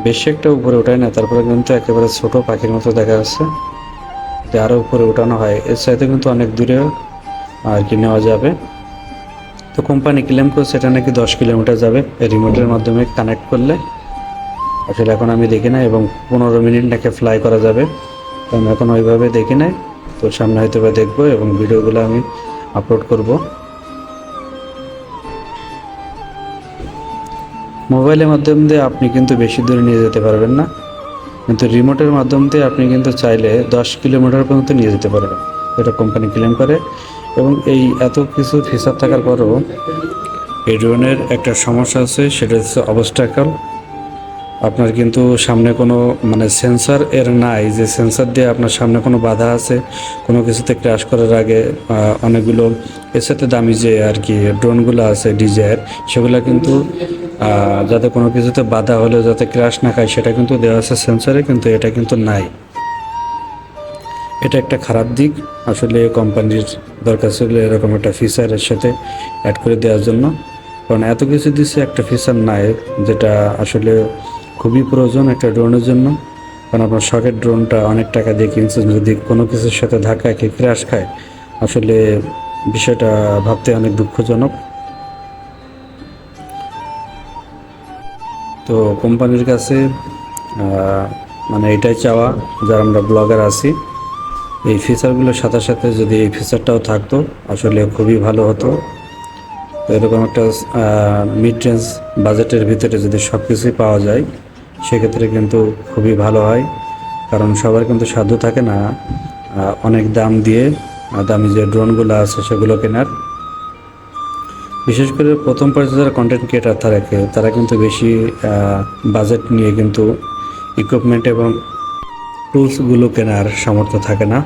বেশি একটা উপরে ওঠায় না, তারপরে কিন্তু একেবারে ছোট পাখির মতো দেখা যাচ্ছে। যে আরও উপরে ওঠানো হয় এর সাথে কিন্তু অনেক দূরে আর কি নেওয়া যাবে। তো কোম্পানি ক্লেম করছে এটা নাকি 10 কিলোমিটার যাবে রিমোটের মাধ্যমে কানেক্ট করলে। আসলে এখন আমি দেখি না, এবং 15 মিনিট নাকি ফ্লাই করা যাবে, তো আমি এখন ওইভাবে দেখি নাই। তো সামনে হয়তো বা দেখবো এবং ভিডিওগুলো আমি আপলোড করব। মোবাইলের মাধ্যম দিয়ে আপনি কিন্তু বেশি দূরে নিয়ে যেতে পারবেন না, কিন্তু রিমোটের মাধ্যম দিয়ে আপনি কিন্তু চাইলে 10 কিলোমিটার পর্যন্ত নিয়ে যেতে পারবেন, এটা কোম্পানি ক্লেম করে। এবং এই এত কিছু ফিচার থাকার পরেও এই ড্রোনের একটা সমস্যা আছে, সেটা হচ্ছে অবস্ট্যাকল। আপনার কিন্তু সামনে কোনো মানে সেন্সর এর নাই, যে সেন্সর দিয়ে আপনার সামনে কোনো বাধা আছে কোনো কিছুতে ক্র্যাশ করার আগে। অনেকগুলো এর সাথে দামি যে আর কি ড্রোনগুলো আছে ডিজায়ার, সেগুলো কিন্তু যাতে কোনো কিছুতে বাধা হলে যাতে ক্র্যাশ না খায় সেটা কিন্তু দেওয়া আছে সেন্সরে, কিন্তু এটা কিন্তু নাই। এটা একটা খারাপ দিক। আসলে কোম্পানির দরকার ছিল এরকম একটা ফিচারের সাথে অ্যাড করে দেওয়ার জন্য, কারণ এত কিছু দিচ্ছে একটা ফিচার নাই, যেটা আসলে খুবই প্রয়োজন একটা ড্রোনের জন্য। কারণ আপনার শখের ড্রোনটা অনেক টাকা দিয়ে কিনছেন, যদি কোনো কিছুর সাথে ধাক্কা খেয়ে ক্র্যাশ খায়, আসলে বিষয়টা ভাবতে অনেক দুঃখজনক। তো কোম্পানির কাছে মানে এটাই চাওয়া, যারা আমরা ব্লগার আছি, এই ফিচারগুলোর সাথে সাথে যদি এই ফিচারটাও থাকতো আসলে খুবই ভালো হতো। তো এরকম একটা মিড রেঞ্জ বাজেটের ভিতরে যদি সব কিছুই পাওয়া যায় সেক্ষেত্রে কিন্তু খুবই ভালো হয়। কারণ সবার কিন্তু সাধ্য থাকে না অনেক দাম দিয়ে দামি যে ড্রোনগুলো আছে সেগুলো কেনার। বিশেষ করে প্রথম পর্যায়ে যারা কন্টেন্ট ক্রিয়েটার থাকে তারা কিন্তু বেশি বাজেট নিয়ে কিন্তু ইকুইপমেন্ট এবং টুলসগুলো কেনার সামর্থ্য থাকে না।